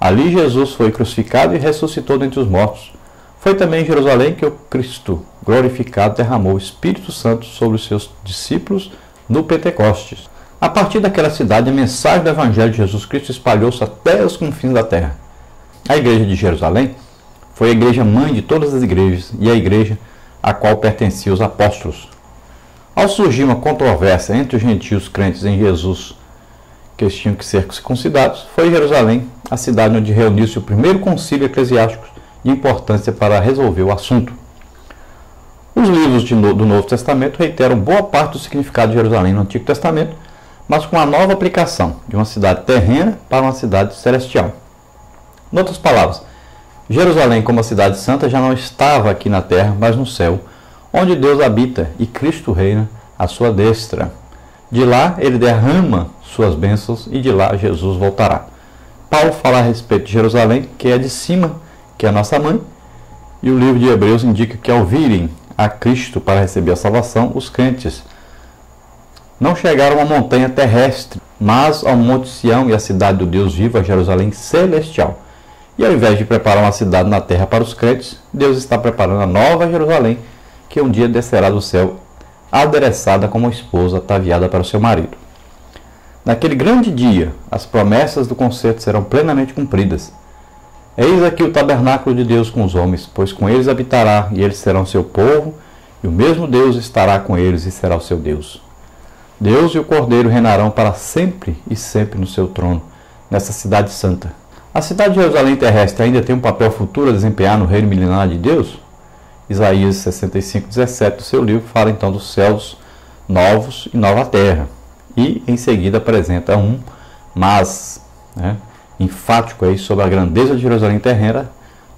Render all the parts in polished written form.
Ali Jesus foi crucificado e ressuscitou dentre os mortos. Foi também em Jerusalém que o Cristo glorificado derramou o Espírito Santo sobre os seus discípulos no Pentecostes. A partir daquela cidade, a mensagem do Evangelho de Jesus Cristo espalhou-se até os confins da terra. A igreja de Jerusalém foi a igreja mãe de todas as igrejas e a igreja a qual pertenciam os apóstolos. Ao surgir uma controvérsia entre os gentios crentes em Jesus, que eles tinham que ser circuncidados, foi Jerusalém a cidade onde reuniu-se o primeiro concílio eclesiástico de importância para resolver o assunto. Os livros do Novo Testamento reiteram boa parte do significado de Jerusalém no Antigo Testamento, mas com a nova aplicação de uma cidade terrena para uma cidade celestial. Em outras palavras, Jerusalém como a cidade santa já não estava aqui na terra, mas no céu, onde Deus habita e Cristo reina à sua destra. De lá ele derrama suas bênçãos e de lá Jesus voltará. Paulo fala a respeito de Jerusalém, que é de cima, que é a nossa mãe, e o livro de Hebreus indica que ao virem a Cristo para receber a salvação, os crentes não chegaram à montanha terrestre, mas ao Monte Sião e à cidade do Deus vivo, a Jerusalém celestial. E ao invés de preparar uma cidade na terra para os crentes, Deus está preparando a nova Jerusalém, que um dia descerá do céu, adereçada como esposa ataviada para o seu marido. Naquele grande dia, as promessas do concerto serão plenamente cumpridas. Eis aqui o tabernáculo de Deus com os homens, pois com eles habitará, e eles serão seu povo, e o mesmo Deus estará com eles e será o seu Deus. Deus e o Cordeiro reinarão para sempre e sempre no seu trono, nessa cidade santa. A cidade de Jerusalém terrestre ainda tem um papel futuro a desempenhar no reino milenar de Deus? Isaías 65:17 do seu livro fala então dos céus novos e nova terra. E em seguida apresenta um mas, enfático aí sobre a grandeza de Jerusalém terrena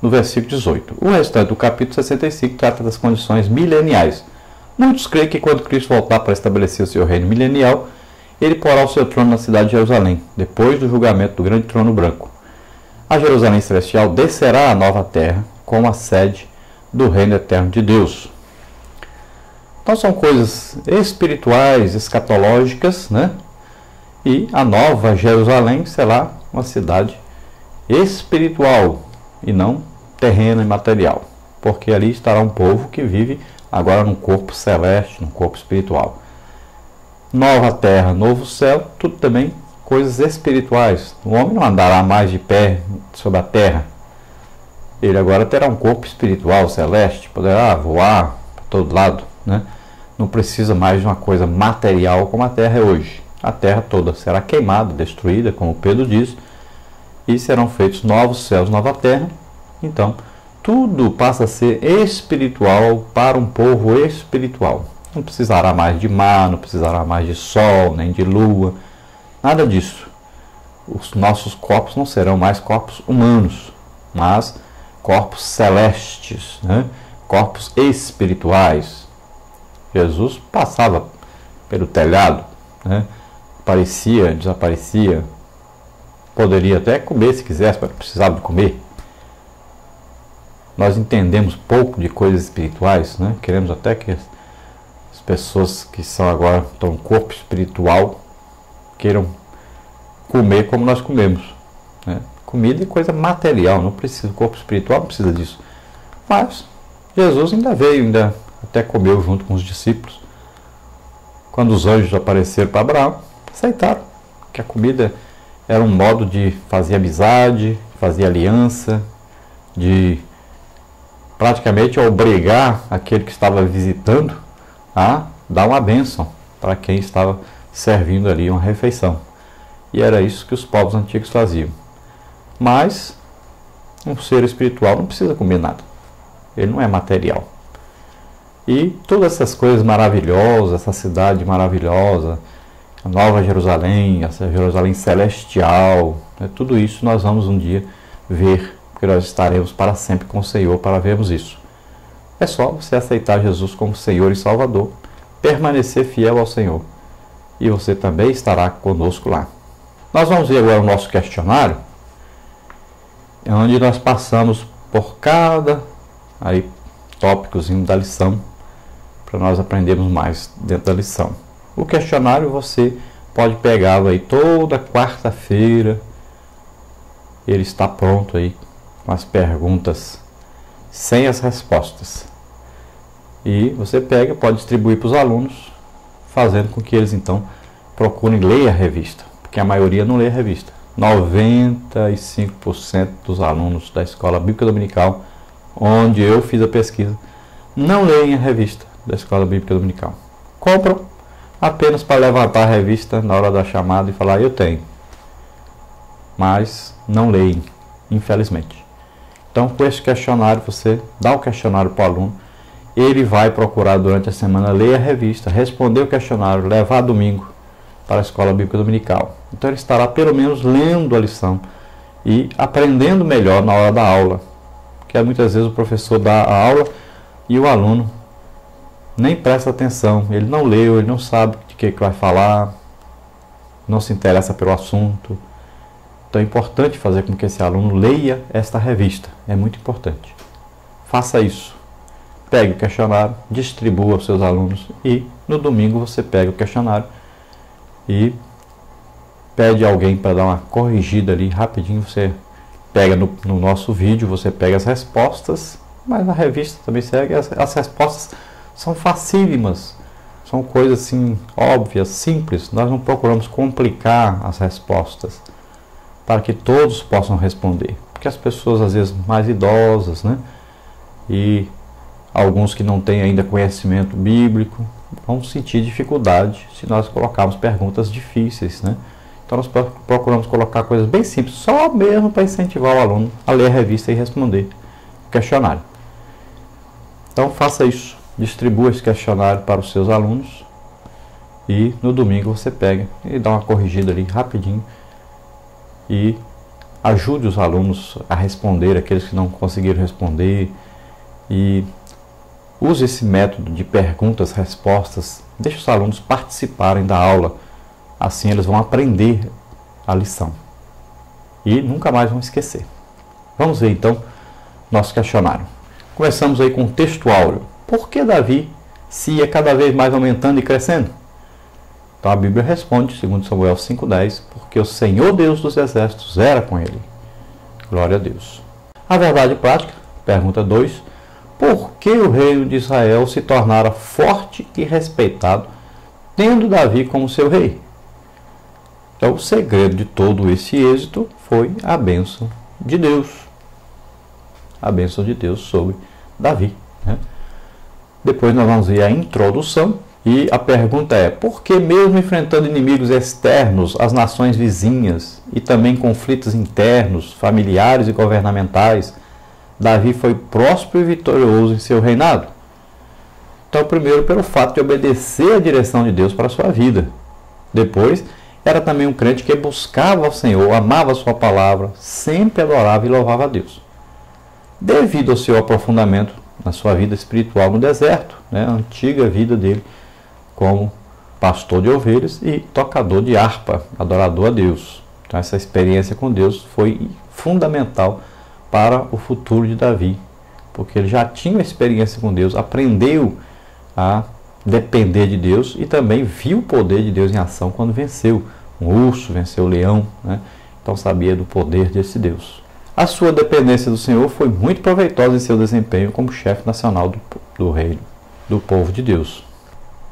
no versículo 18. O restante do capítulo 65 trata das condições mileniais. Muitos creem que quando Cristo voltar para estabelecer o seu reino milenial, ele porá o seu trono na cidade de Jerusalém, depois do julgamento do grande trono branco. A Jerusalém celestial descerá à nova terra como a sede do reino eterno de Deus. Então são coisas espirituais, escatológicas, E a nova Jerusalém será uma cidade espiritual e não terrena e material, porque ali estará um povo que vive agora num corpo celeste, num corpo espiritual. Nova terra, novo céu, tudo também coisas espirituais. O homem não andará mais de pé sobre a terra. Ele agora terá um corpo espiritual, celeste, poderá voar para todo lado, Não precisa mais de uma coisa material como a terra é hoje. A terra toda será queimada, destruída, como Pedro diz, e serão feitos novos céus, nova terra. Então, tudo passa a ser espiritual para um povo espiritual. Não precisará mais de mar, não precisará mais de sol, nem de lua, nada disso. Os nossos corpos não serão mais corpos humanos, mas corpos celestes, corpos espirituais. Jesus passava pelo telhado, aparecia, desaparecia, poderia até comer se quisesse, mas precisava de comer. Nós entendemos pouco de coisas espirituais, Queremos até que as pessoas que são agora estão no corpo espiritual queiram comer como nós comemos, Comida é coisa material, não precisa, o corpo espiritual não precisa disso. Mas Jesus ainda veio, ainda até comeu junto com os discípulos. Quando os anjos apareceram para Abraão, aceitaram que a comida era um modo de fazer amizade, fazer aliança, de praticamente obrigar aquele que estava visitando a dar uma bênção para quem estava servindo ali uma refeição. E era isso que os povos antigos faziam. Mas um ser espiritual não precisa comer nada. Ele não é material. E todas essas coisas maravilhosas, essa cidade maravilhosa, a Nova Jerusalém, essa Jerusalém celestial, tudo isso nós vamos um dia ver, porque nós estaremos para sempre com o Senhor para vermos isso. É só você aceitar Jesus como Senhor e Salvador, permanecer fiel ao Senhor, e você também estará conosco lá. Nós vamos ver agora o nosso questionário, onde nós passamos por cada tópicozinho da lição, para nós aprendermos mais dentro da lição. O questionário você pode pegá-lo aí toda quarta-feira ele está pronto aí com as perguntas sem as respostas. E você pega, pode distribuir para os alunos, fazendo com que eles então procurem ler a revista, porque a maioria não lê a revista. 95% dos alunos da Escola Bíblica Dominical, onde eu fiz a pesquisa, não leem a revista da Escola Bíblica Dominical. Compram apenas para levantar a revista na hora da chamada e falar, eu tenho. Mas não leem, infelizmente. Então, com esse questionário, você dá o questionário para o aluno, ele vai procurar durante a semana ler a revista, responder o questionário, levar domingo para a Escola Bíblica Dominical. Então, ele estará pelo menos lendo a lição e aprendendo melhor na hora da aula. Porque muitas vezes o professor dá a aula e o aluno nem presta atenção, ele não leu, ele não sabe de que vai falar, não se interessa pelo assunto. Então é importante fazer com que esse aluno leia esta revista, é muito importante. Faça isso. Pegue o questionário, distribua aos seus alunos e no domingo você pega o questionário e pede alguém para dar uma corrigida ali rapidinho. Você pega no nosso vídeo, você pega as respostas, mas na revista também segue. As respostas são facílimas, são coisas assim óbvias, simples. Nós não procuramos complicar as respostas para que todos possam responder, porque as pessoas às vezes mais idosas, né, e alguns que não têm ainda conhecimento bíblico vão sentir dificuldade se nós colocarmos perguntas difíceis, né? Então nós procuramos colocar coisas bem simples, só mesmo para incentivar o aluno a ler a revista e responder o questionário. Então faça isso, distribua esse questionário para os seus alunos e no domingo você pega e dá uma corrigida ali rapidinho e ajude os alunos a responder, aqueles que não conseguiram responder, e use esse método de perguntas, respostas, deixe os alunos participarem da aula, assim eles vão aprender a lição e nunca mais vão esquecer. Vamos ver então nosso questionário. Começamos aí com o texto áureo. Por que Davi se ia cada vez mais aumentando e crescendo? Então a Bíblia responde, segundo Samuel 5,10, porque o Senhor Deus dos Exércitos era com ele. Glória a Deus. A verdade prática, pergunta 2, por que o reino de Israel se tornara forte e respeitado, tendo Davi como seu rei? Então o segredo de todo esse êxito foi a bênção de Deus. A bênção de Deus sobre Davi, né? Depois nós vamos ver a introdução. E a pergunta é, por que mesmo enfrentando inimigos externos, as nações vizinhas e também conflitos internos, familiares e governamentais, Davi foi próspero e vitorioso em seu reinado? Então, primeiro, pelo fato de obedecer à direção de Deus para a sua vida. Depois, era também um crente que buscava ao Senhor, amava a sua palavra, sempre adorava e louvava a Deus. Devido ao seu aprofundamento na sua vida espiritual no deserto, né, a antiga vida dele, como pastor de ovelhas e tocador de harpa, adorador a Deus. Então essa experiência com Deus foi fundamental para o futuro de Davi, porque ele já tinha uma experiência com Deus, aprendeu a depender de Deus e também viu o poder de Deus em ação quando venceu um urso, venceu o leão, né? Então sabia do poder desse Deus. A sua dependência do Senhor foi muito proveitosa em seu desempenho como chefe nacional do reino, do povo de Deus.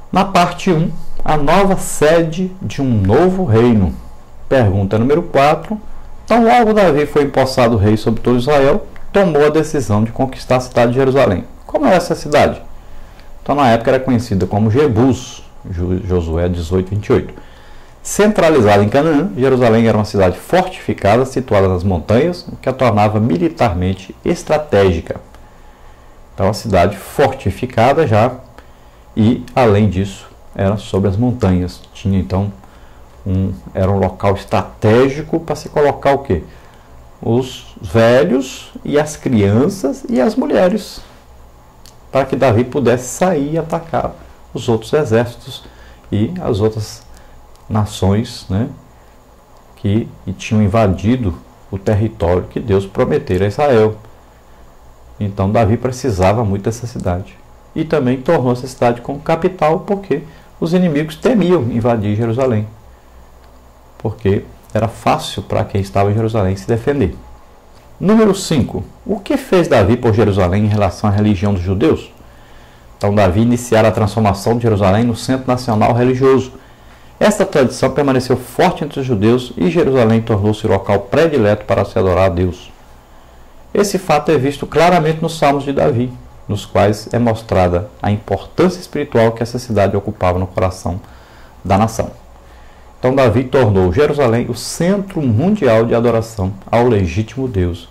Na parte 1, a nova sede de um novo reino. Pergunta número 4. Então logo Davi foi empossado rei sobre todo Israel, tomou a decisão de conquistar a cidade de Jerusalém. Como é essa cidade? Então na época era conhecida como Jebus, Josué 18:28. Centralizada em Canaã, Jerusalém era uma cidade fortificada, situada nas montanhas, o que a tornava militarmente estratégica. Então a cidade fortificada já. E, além disso, era sobre as montanhas. Tinha, então, era um local estratégico para se colocar o quê? Os velhos e as crianças e as mulheres. Para que Davi pudesse sair e atacar os outros exércitos e as outras nações, né, que tinham invadido o território que Deus prometera a Israel. Então, Davi precisava muito dessa cidade. E também tornou essa cidade como capital, porque os inimigos temiam invadir Jerusalém. Porque era fácil para quem estava em Jerusalém se defender. Número 5. O que fez Davi por Jerusalém em relação à religião dos judeus? Então, Davi iniciara a transformação de Jerusalém no centro nacional religioso. Esta tradição permaneceu forte entre os judeus e Jerusalém tornou-se o local predileto para se adorar a Deus. Esse fato é visto claramente nos Salmos de Davi, nos quais é mostrada a importância espiritual que essa cidade ocupava no coração da nação. Então Davi tornou Jerusalém o centro mundial de adoração ao legítimo Deus,